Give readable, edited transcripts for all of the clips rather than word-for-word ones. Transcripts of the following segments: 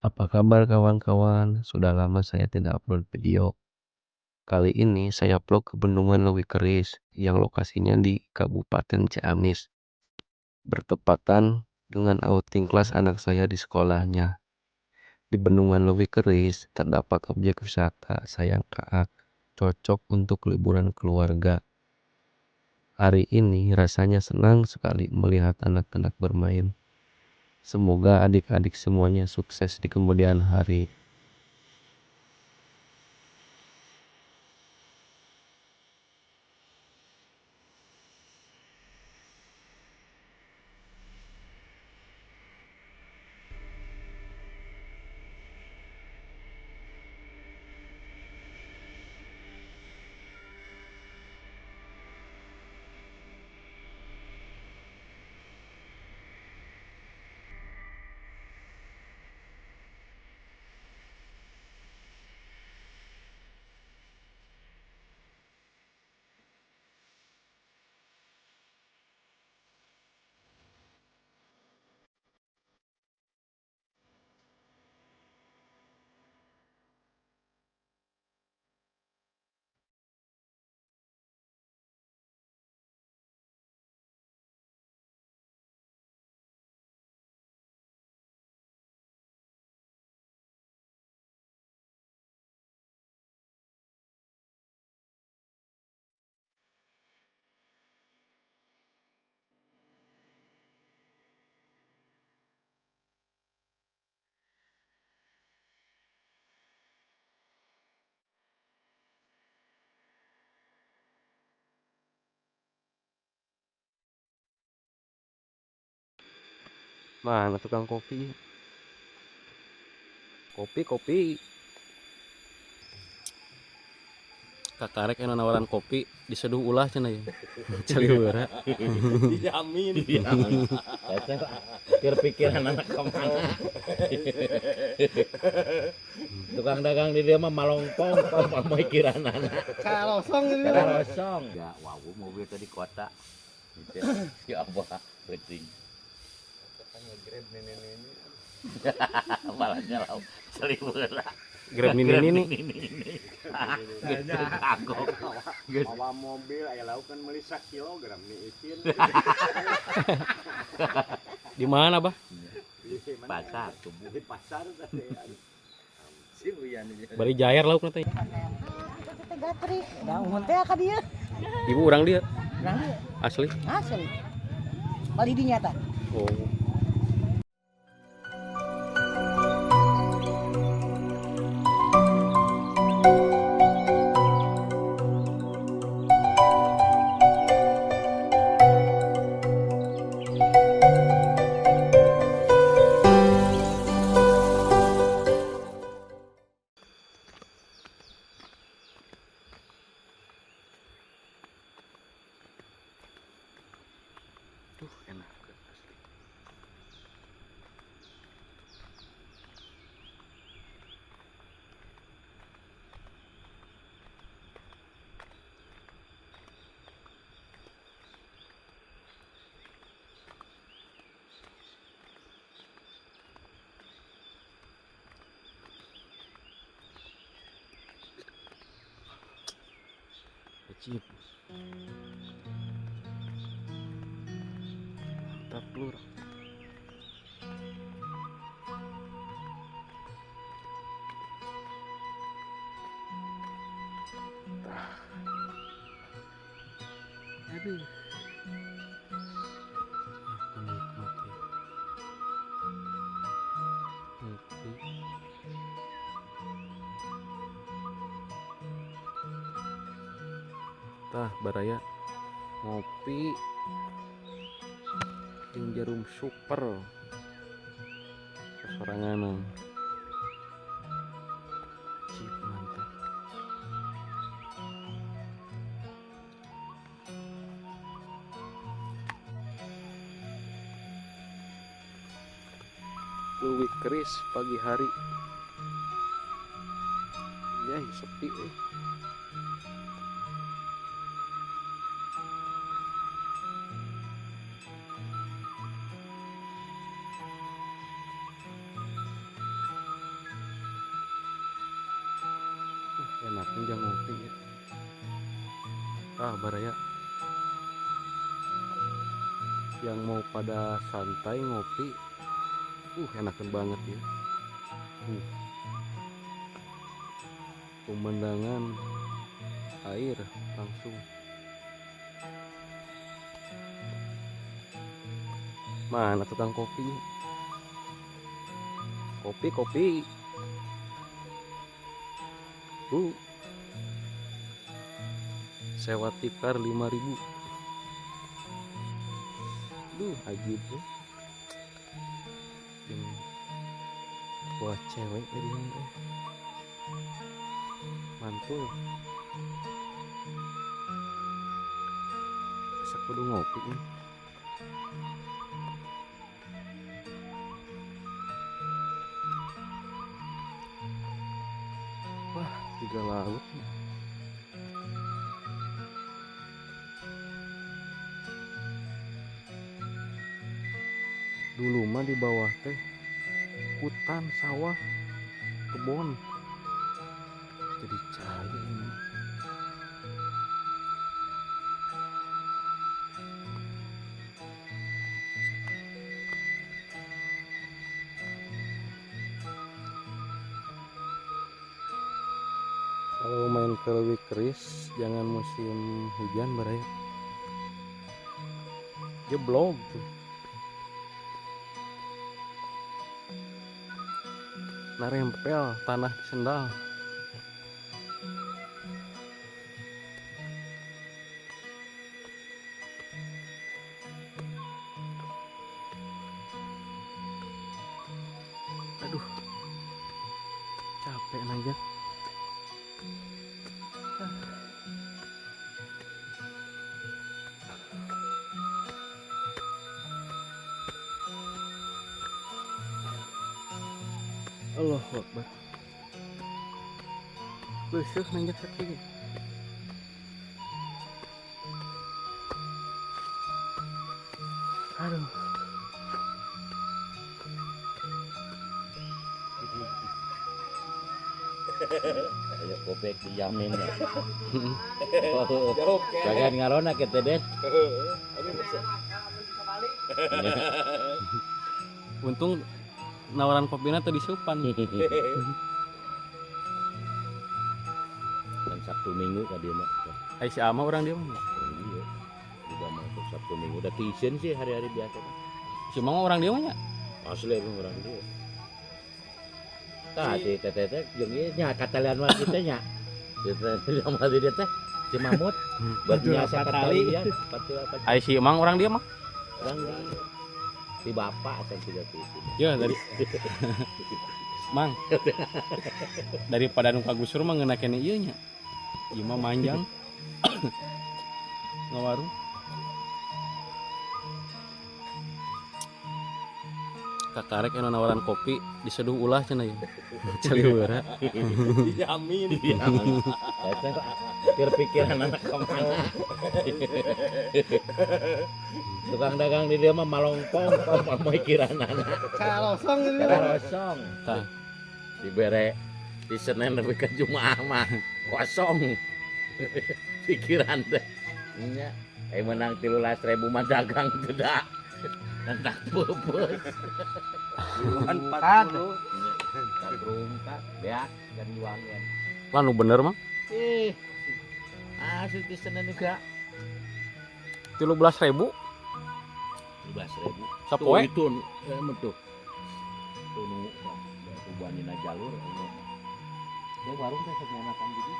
Apa kabar kawan-kawan? Sudah lama saya tidak upload video. Kali ini saya vlog ke Bendungan Lewi Keris yang lokasinya di Kabupaten Ciamis. Bertepatan dengan outing kelas anak saya di sekolahnya. Di Bendungan Lewi Keris terdapat objek wisata sayang kaak, cocok untuk liburan keluarga. Hari ini rasanya senang sekali melihat anak-anak bermain. Semoga adik-adik semuanya sukses di kemudian hari. Mana tukang kopi? Kopi. Kakarek yang nawaran kopi diseduh ulah cenah ya. Caliwara. Dijamin. Pikir pikiran anak kemana? Tukang dagang di dia mah malongpong, pemikiran anak. Kalosong gitu. Karosong. Ya, wow, mobil tadi kota. Ya apa? Penting. Nge-grab nenek-nenek. Malahnya lau selibura. Grab ini. Gitu kagok. Bawa mobil aya lauk kan meuli 1 kilogram nih izin. Di mana, Bah? Pasar tuh. Di pasar tadi. Bari jair lauk teh. Kita gatri, da umum teh ka dieu. Ibu orang dia Urang dieu asli. asli. Bali dinya tah. Oh. Duh, enak asli. Kecil. Mantap lur. Aduh. Menikmati. Ngopi. Tah baraya ngopi jeung jarum super soranganan. Cip mantap. Lewi Keris pagi hari. Ya, sepi euy. Wah, baraya. Yang mau pada santai ngopi, enakan banget ya. Pemandangan air langsung. Mana tukang kopinya? Kopi. Sewa tikar 5.000. Ajib tuh. Buat cewek tadi mantul. Bisa kudu ngopi nih. Wah, 3 laut nih. Dulu mah di bawah teh hutan, sawah, kebun. Jadi cahaya ini. Kalau main ke Leuwi Keris jangan musim hujan baraya. Jeblok tuh. Narempel tanah di sendal. Aduh, capek aja. Allahu Akbar. Besok nanjak kaki. Aduh. Ayo kopek dijamin ya. Jangan ngarona kita deh. Untung nawaran kopinya tadi supan. Dan Sabtu Minggu tadi mah. Si ama orang dia mah. Iya. Juga masuk Sabtu Minggu udah tisen sih hari-hari biasa. Cuma orang dia mah nya. Asli emang orang dia. Tah si teteh jeung ieu nya katalian mah kita nya. Kita sama dia teh si Mamut berbiasa katalian. Si emang orang dia mah. Orang di bapak akan tidak itu. Ya dari Mang. Daripada nu kagusur mah ngeunakeun ieu nya. Ieu mah manjang. Ngawarung. Kakarek anu nawaran kopi diseduh ulah cenah ya. Caliwara. Dijamin. Eta pikir-pikiran anak kemana. Tukang dagang di dia mah malongkong pemikiran anak. Kalosong itu. Kosong. Tah. Dibere di Senin lebih ke Jumaah mah kosong. Pikiran teh. Nya menang 13.000 mah dagang teu da. Entak peupeus. 40. Katrungka beak dan juangan. Lah nu bener mah. Asli di Senin juga 13.000 12.000. sapoe. Itu emang tuh. Tuh nu kubanina jalur. Ya warung teh sebenarnya gitu.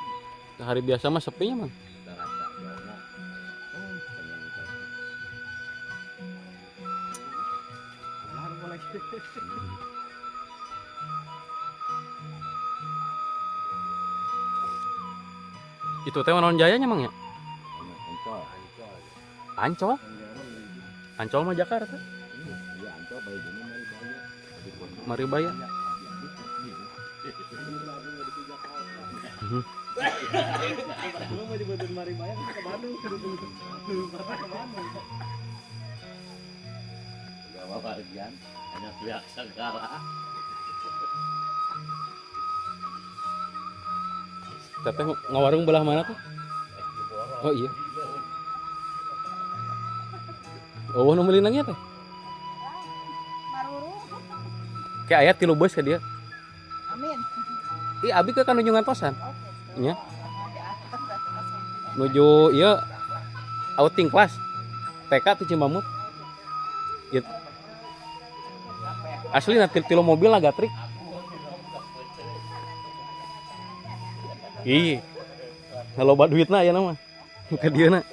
Hari biasa mah sepinya mah. Rata jauhna. Itu teh naon jayanya mang ya? Ancol. Ancol. Ancol mah Jakarta. Iya Ancol bae ini Maribaya. Lu mau dibantuin Maribaya ke Bandung, ke Bandung. Enggak apa-apa Rian, hanya pihak segala. Teteh ngawarung belah mana tuh? Oh iya. Oh, nu meuli nanya teh. Maruru. Kayak aya 3 bus ka dia. Amin. Ih, abi ke kan nuju ngantosan. Oke. Nya. Nuju ieu outing kelas. TK tuh Cimamut. Gitu. Asli nanti tilo mobil lah gatrik. Iya. Kalau buat duitna ya nama. Ke dia na.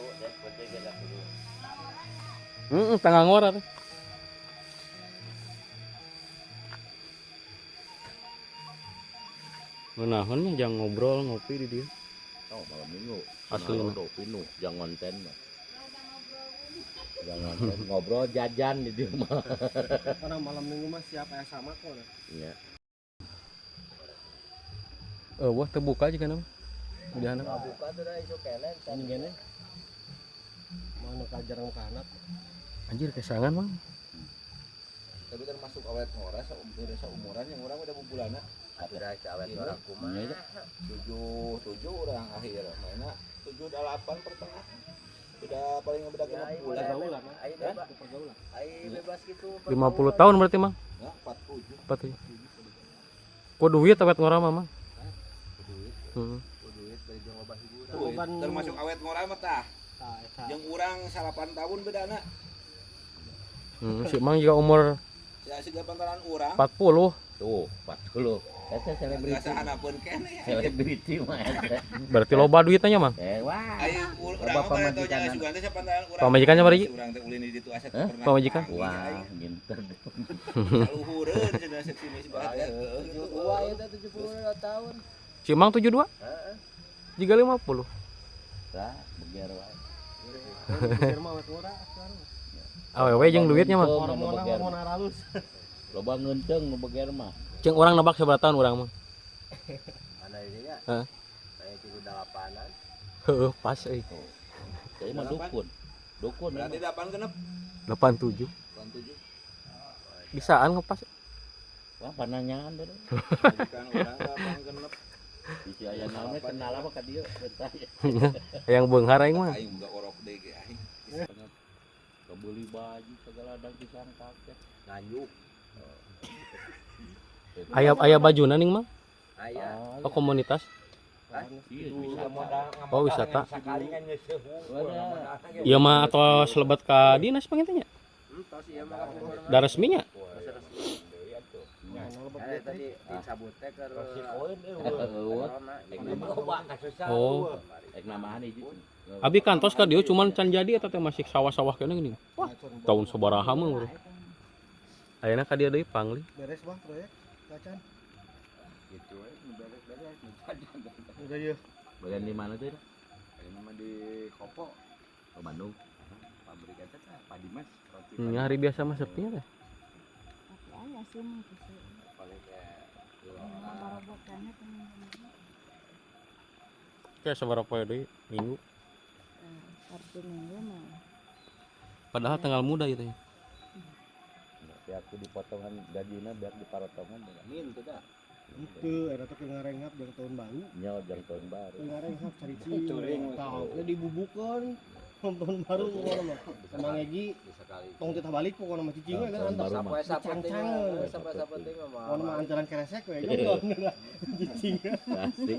Tengah ngora tuh. Menahun jangan ngobrol ngopi di dia. Oh, malam minggu. Asli mah. Pinu, jangan konten mah. Jangan konten ngobrol jajan di dia mah. Orang malam minggu mah siapa yang sama kok. Iya. Wah terbuka aja kan nama. Udah anak. Buka tuh dah isu kelen kan gini. Mau nu kajarang ka anak. Anjir kesangan mang. Tapi termasuk awet ngora seumuran yang orang udah bubulana. Ada awet orang kumaha. 7 orang akhir mainnya 7-8 pertengah. Udah paling ngebedak 6 bulan. Pergaulan. Hah? Pergaulan. Ai bebas gitu. 50 tahun berarti mang. Nah, 47. 47. Kok duit awet ngora mah mang? Duit dari jeung loba hiburan. Termasuk awet ngora mah tah. Jeung urang 8 tahun bedana. Si mang juga umur Siga pantaran urang. 40. Tuh, 40. Eta selebriti. Biasa hanapeun keneh. Selebriti mah eta. Berarti loba duitnya mang. Wah. Ayo urang mah teu jangan sugan teh sapantaran urang. Pamajikannya bari? Urang teh ulin di ditu aset Hah? pernah. Pamajikan? Wah, ginter. Luhureun cenah seksi misi bae. Wah, eta 72 tahun. Si mang 72? Heeh. Juga 50. Tah, beger wae. Firma awet ngora sekarang. Awewe jeung duitnya mah. Orang halus. Loba ngeunteng nu beger mah. Ceng orang nebak seberapa tahun orang mah. Mana ini ya? Heeh. Saya 78-an. Heeh, pas euy. Saya mah dukun. Dukun. Berarti 8 genep. 87. 87. Bisaan ngepas. Wah, pananyaan deh. Bukan urang 8 genep. Bisi aya naon we kenal apa ka dieu tanya. Yang beunghar aing mah. Aing boga orok deui ge aing. Kebeli baju segala dan pisang kakek. Nganyuk. Aya bajuna ning mah. Aya. Oh komunitas. Iya, bisa. Oh wisata. Sakalingan geus seueuh. Ieu mah atau selebat ka dinas pangitanya. Tos ieu mah Da resminya. tadi dicabut teh ke Oh. Ek namaan hiji. Abi kantos ka dieu cuman can jadi eta teh masih sawah-sawah kene gini. Wah, tahun sabaraha mah urang. Ayeuna ka dieu deui pangli. beres Bang proyek kacan. Gitu we beres-beres. Udah yeuh. Bagian di mana tuh? Ini mah di Kopo, Oh, Bandung. pabrik eta teh Pak Dimas. Roti Hari biasa mah sepi teh. Aya sih mah gitu. paling kayak Barobokannya Kayak sabaraha poe deui minggu. Sabtu Minggu mah. Padahal tanggal muda itu ya. Biar aku dipotongan gajinya biar diparotongan. min teh dah. Itu ada teh ngarenghap jeung tahun baru. Nyawa jang tahun baru. Ngarenghap cari curing. Tahu ke dibubukeun. Tahun baru pokoknya mah. Emang Egi Bisa kali. tong teh balik pokoknya mah cicing we kan Tahun baru mah. sampai penting mah. Pokoknya mah ancaran keresek we jeung cicing. Pasti.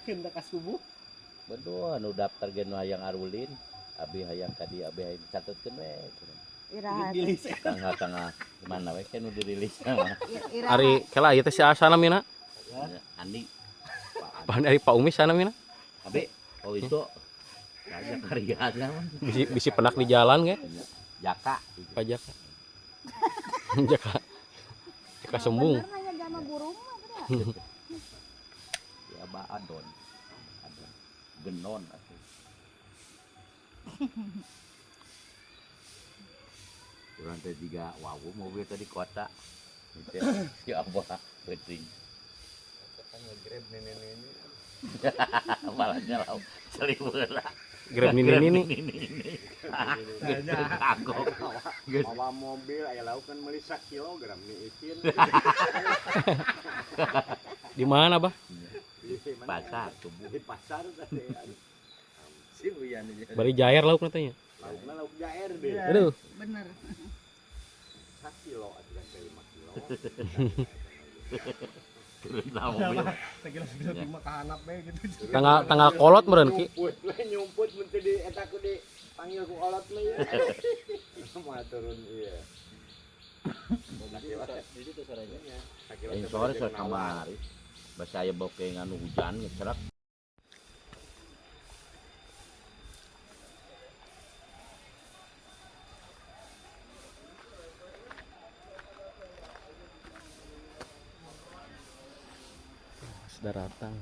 Hendak ka subuh. Betul, anu daftar gen hayang Arulin. Abi hayang kadi abi hayang catetkeun we. Iraha. Tengah-tengah mana we kan udah dirilis. Iraha. Ari kela ieu teh si Asana mina. Andi. Pan ari Pak Umis sana mina. Abi, oh itu. Banyak karyanya mah. Bisi penak di jalan ge. Jaka. Pajak. Jaka. Jaka sembung. Bener nanya jama burung mah bener. Ya ba adon. Adon. Genon atuh. Urang teh juga wow mobil tadi kota. Si Abah penting. Kan nge-grab nenek-nenek. Malah nyalau seliweura. Grab ini. Kagok. Bawa mobil aya lauk kan meuli 1 kilogram nih isin. Di mana, Bah? Pasar tubuh. Di pasar tadi. Si Uyan aja. Bari jair lauk katanya. Laukna lauk jair deh. Aduh. Bener. 1 kilo aturan ke 5 kilo. Turun sama mobil. Sekilo-sekilo di makanap we gitu. Tanggal kolot meureun ki. Nyumput mun di eta ku dipanggil ku olot mah ya. Mah turun iya. Yang sore saya kamari. Basa aya boke nganu hujan ngecerak. Sudah datang.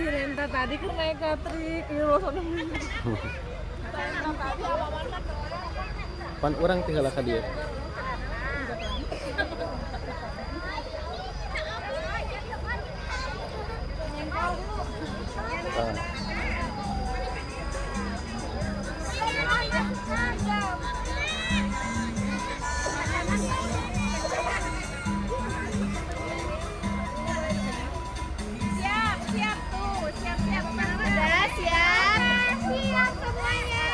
Renta tadi kan naik gatrik, ini loh sono. Pan orang tinggal ka dia. Siap tuh, siap udah siap semuanya.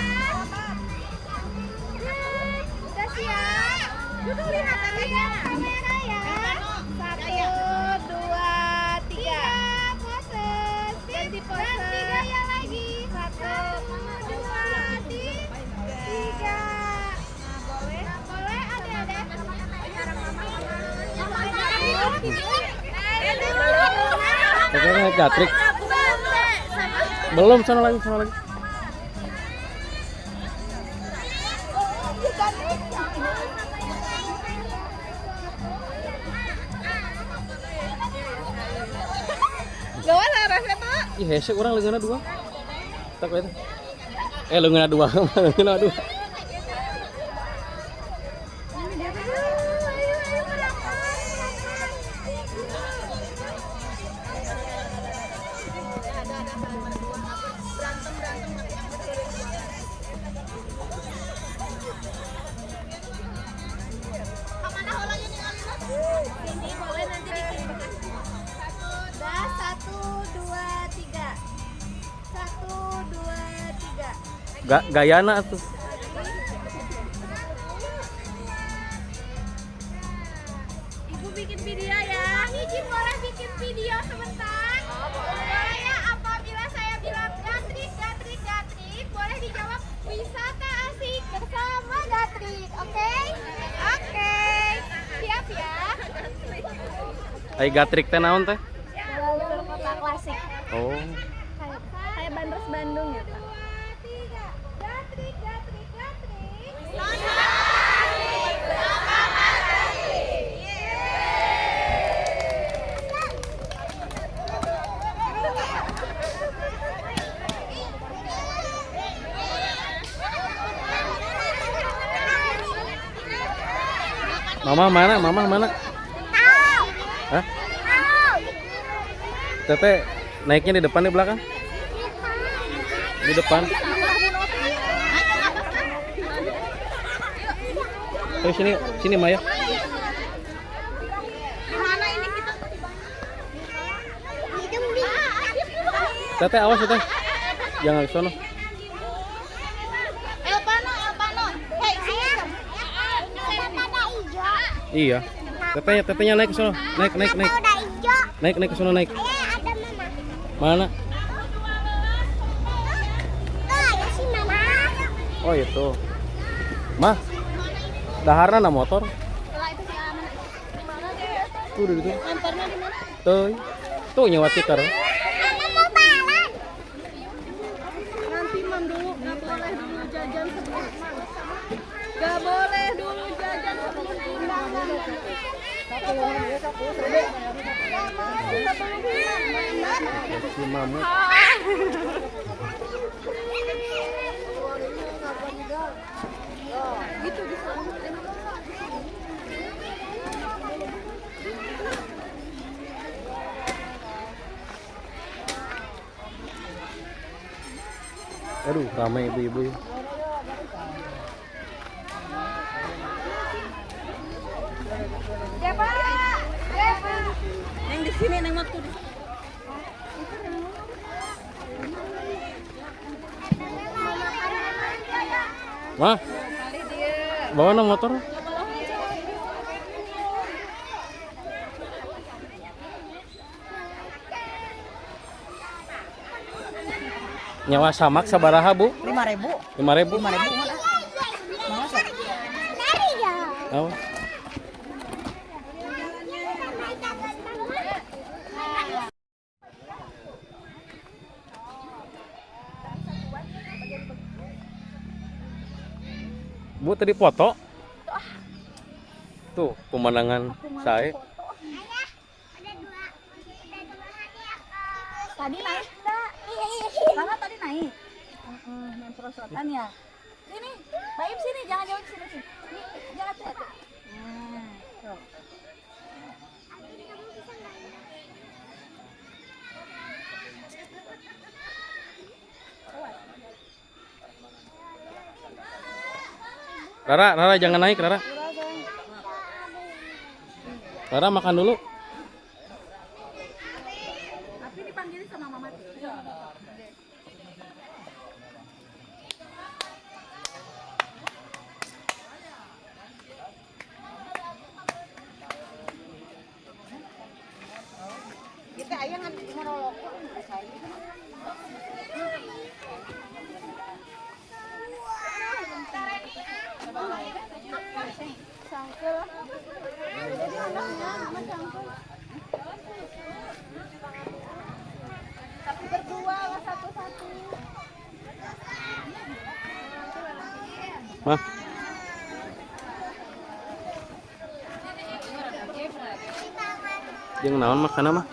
Udah siap. Duduk lihat kamera ya. 1, 2, 3. Pose. Ganti pose. Dan 3 yang lagi. 1, 2, 3. Nah boleh ada. Kakak naik gatrik. Belum, sana lagi. Gawat lah rasa tuh. Ih, hese urang leungeunna 2. Tak eta. Leungeunna 2, leungeunna 2. Kemana ulangnya nih Alina? Ini boleh nanti dikirimkan. Udah 1, 2, 3. 1, 2, 3. Gayana tuh. Ibu bikin video ya. Izin boleh bikin video sebentar? Boleh ya, apabila saya bilang Gatrik, boleh dijawab wisata asik bersama Gatrik, oke? Oke. Siap ya? Ai gatrik teh naon teh? Jalur kota klasik. Oh. Kayak Bandros Bandung ya, Pak. 2, 3. Gatrik. Mama mana? Hah? Teteh naiknya di depan di belakang? Di depan. Tuh sini Maya. Gimana ini kita? Teteh awas teteh. Jangan ke sono. Elpano. Hei, ayam. Elpano hijau. Iya. Tetehnya naik ke sono. Naik. Udah hijau. Naik ke sono naik. Ada mama. Mana? Tuh, ada si mama. Oh itu. Mah. Daharna na motor. Lah itu si Aman. Mana dia? Tuh di situ. Kantornya di mana? Tuh nyewa tikar. Mama mau balon. Nanti mam dulu, nggak boleh dulu jajan sebelum mam. Nggak boleh Si Mamut. Aduh, ramai ibu-ibu. Siapa? Siapa? Yang di sini neng waktu di Mah, bawa no motor. Nyawa samak sabaraha, Bu? 5.000. 5.000. 5.000. Oh. Bu tadi foto. Tuh pemandangan saya. Tadi naik enggak? Mama tadi naik. Main perosotan ya. Sini, Baim sini, jangan jauh sini sini. Ini jangan tuh. Tuh. Rara jangan naik, Rara. Rara makan dulu. Tapi dipanggilin sama mama. Kita ayah ngan monolog saya. Sangkel. Jadi anaknya sama sangkel. Tapi berdua lah satu-satu. Mah. Jeung naon makanna mah?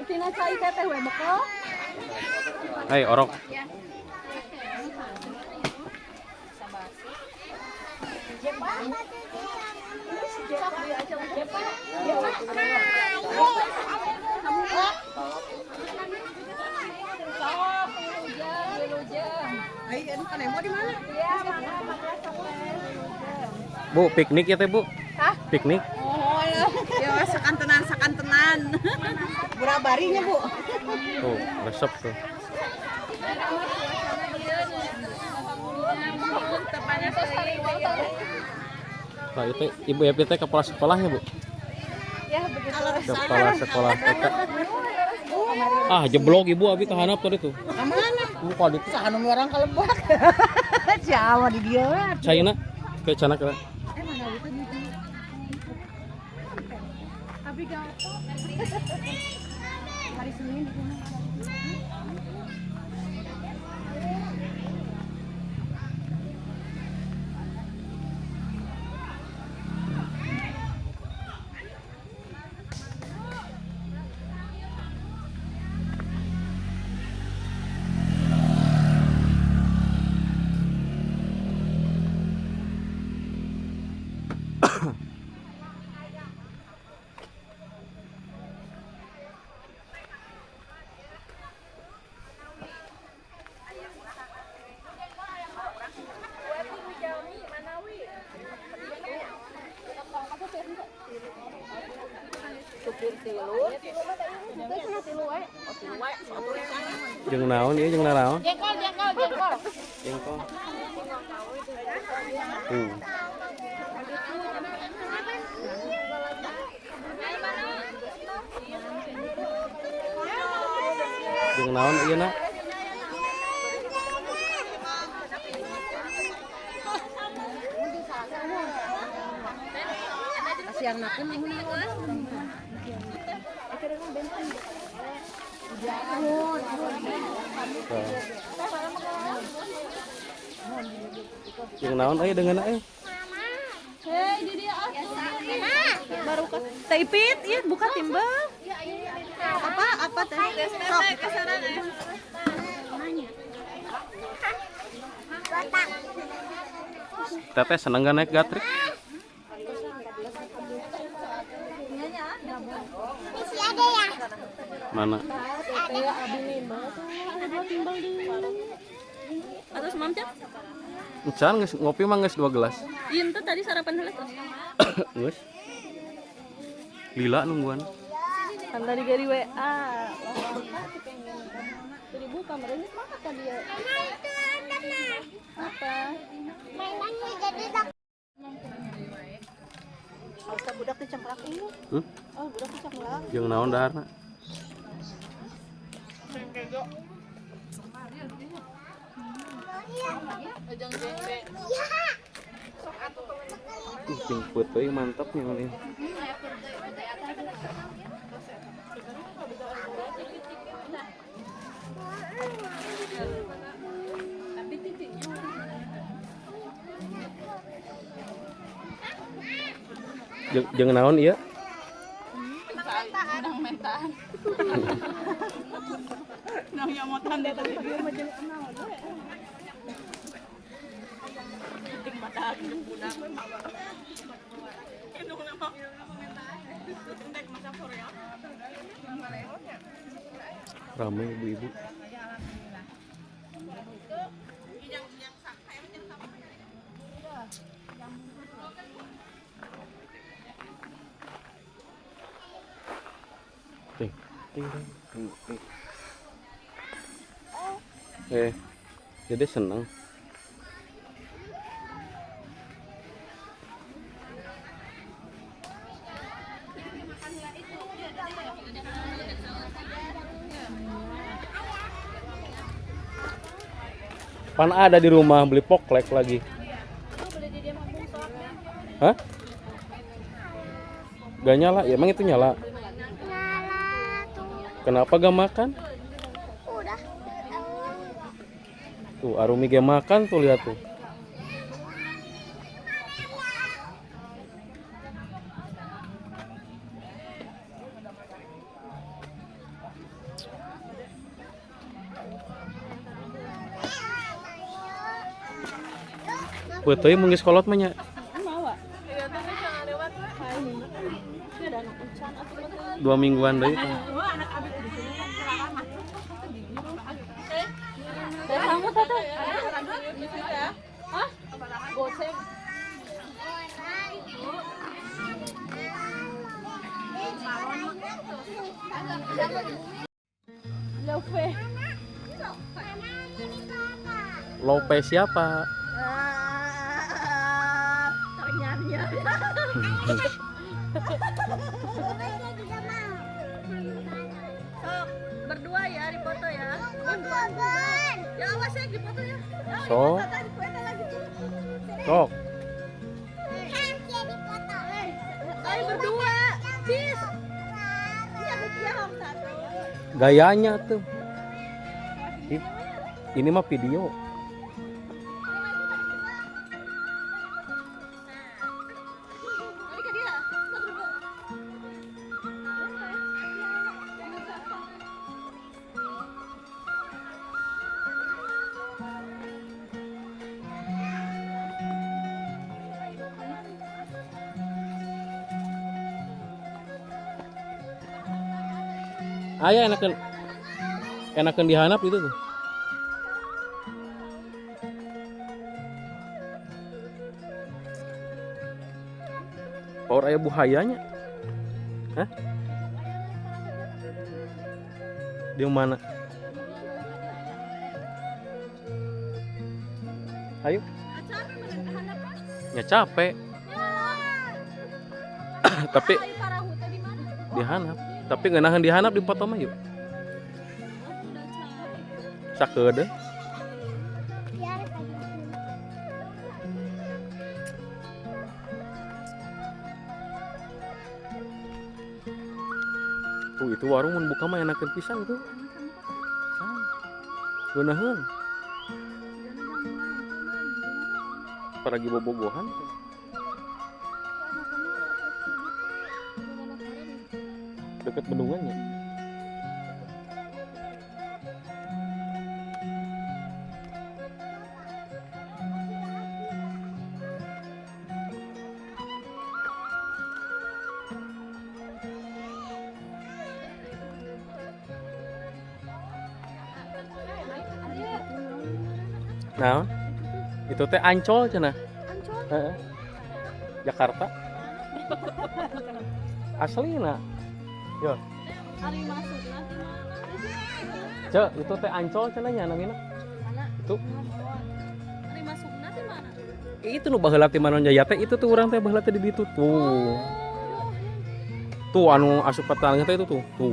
Tina cai teh we beko. Hai, orok. Bu, piknik ya teh, Bu? Hah? Piknik. Oh, ya sakantenan. Burabarinya, Bu. Tuh, resep tuh. Nah, itu Ibu Epi teh kepala sekolahnya, Bu? Ya begitu. Kepala sekolah TK. Ah, jeblok Ibu abi kahanap tadi tuh. Kemana? Buka di Sahanu orang kalebak. Siapa di dia? China. Ke China kira. Abi gato. Hari Senin di sana. Jeung naon ieu jeung naon? Jengkol. Jengkol. Jeung naon ieu na? Asiang nakeun yang Tuh. Yang naon aya dengan aya? Hei, di dia baru ke Taipit, iya buka timbal. Apa teh? Sok. Teteh seneng gak naik gatrik? Masih ada ya? Mana? Atas mamcap? Encan geus ngopi mah geus 2 gelas. Ieu teh tadi sarapan heula terus. Geus. Lila nungguan. Kan tadi gari WA. Jadi buka merenis makan tadi ya. Apa? Mainannya jadi dak. Asa budak teh cemplak ieu. Oh, budak teh cemplak. Jeung naon daharna? Jemput euy mantap nih ini. Jeung naon ieu? Nang mentaan. Nang nyamotan deh tadi dia mah jeung naon we. Ting badak budak. Indung nama Tek masak sore ya. Rame ibu-ibu. Ting, ting, ting, ting. Jadi senang. Pan ada di rumah beli poklek lagi. Hah? Gak nyala? Ya emang itu nyala. Nyala tuh. Kenapa gak makan? Udah. Tuh Arumi gak makan tuh, lihat tuh. Betul mungkin sekolot mah nya. Mawa. Iya teh jangan lewat lah. Ini ada anak encan atuh mah. 2 mingguan deui tah. Anak abi di sini kan selama. Teh kamu teh. Hah? Goceng. Lope. Lope siapa? Sok, berdua ya di foto ya. Berdua. Ya awas ya di foto ya. Sok. Sok. Ayo berdua. Cheese. Iya berdiam satu. Gayanya tuh. Ini mah video. Aya enakan dihanap itu tuh. Power aya buhayanya. Hah? Di mana? Ayo. Ya capek. Tapi dihanap. Tapi ngeunaheun dihanap di foto mah yuk. Sakeudeuh. Tuh itu warung mun buka mah enakeun pisan tuh. Ngeunaheun. lagi bobogohan. Deket bendungannya. Nah, itu teh Ancol cenah. Ancol. Heeh. Jakarta. Aslina. Yo, Hari masuk nanti mana? Cek, itu teh Ancol cenahnya namina. Mana? Itu. Hari masuk nanti mana? Itu nu baheula ti Manon Jaya teh itu tuh urang teh baheula teh di ditu tuh. Tuh anu asup petang teh itu tuh. Tuh.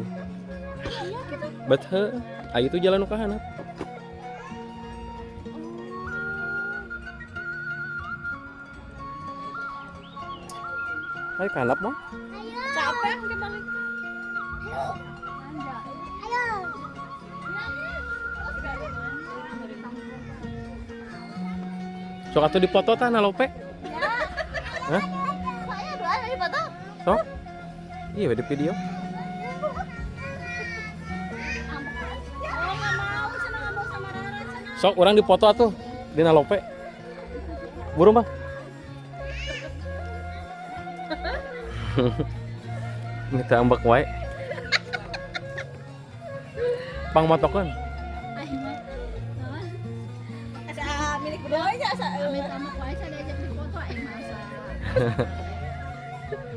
Iya gitu. Bet heuh. Aya itu jalan nu ka handap. Hai kanap mah. Capek mungkin balik. Sok atuh dipoto tah nalope. Hah? Saya doa dari foto. Sok. Iya we di video. Oh nggak mau, Cina nggak mau sama Rara Cina. Sok urang dipoto atuh di nalope. Buru mah. Minta ambek wae. Pang motokeun. Asa milik berdua aja asa. Amit sama kuai saya diajak di foto masa.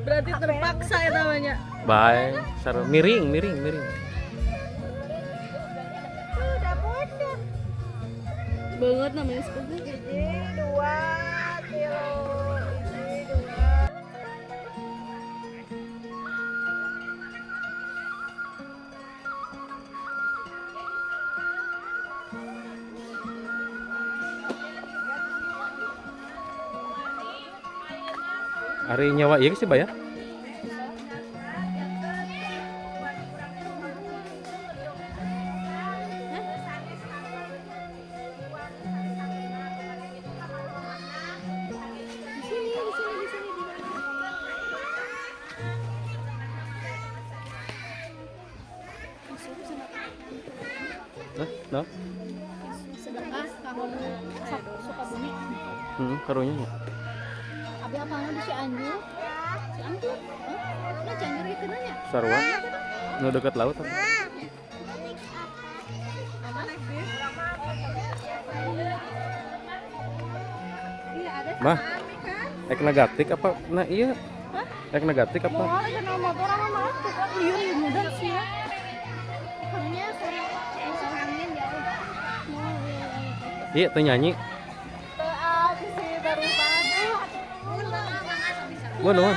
Berarti terpaksa ya namanya. Bae, saru miring. Udah bodoh. Banget namanya sepuluh. Ini 2 kilo. Ini 2. Ari nyawa ieu sih bayar. Nah, Sedekah kamu suka bumi. karunya nya. Abi apa di si Anjur? Si Anjur? Nah, Cianjur gitu nanya. Sarua. Nu deket laut. Apa? Iya ada Mah, ek negatif apa? Nah iya. Ek negatif apa? mau kenal motor sama mah tuh kan liur muda sih ya. Hanya sama angin jauh. Mau Iya, teu nyanyi. di sini baru padu. Mun nuhun.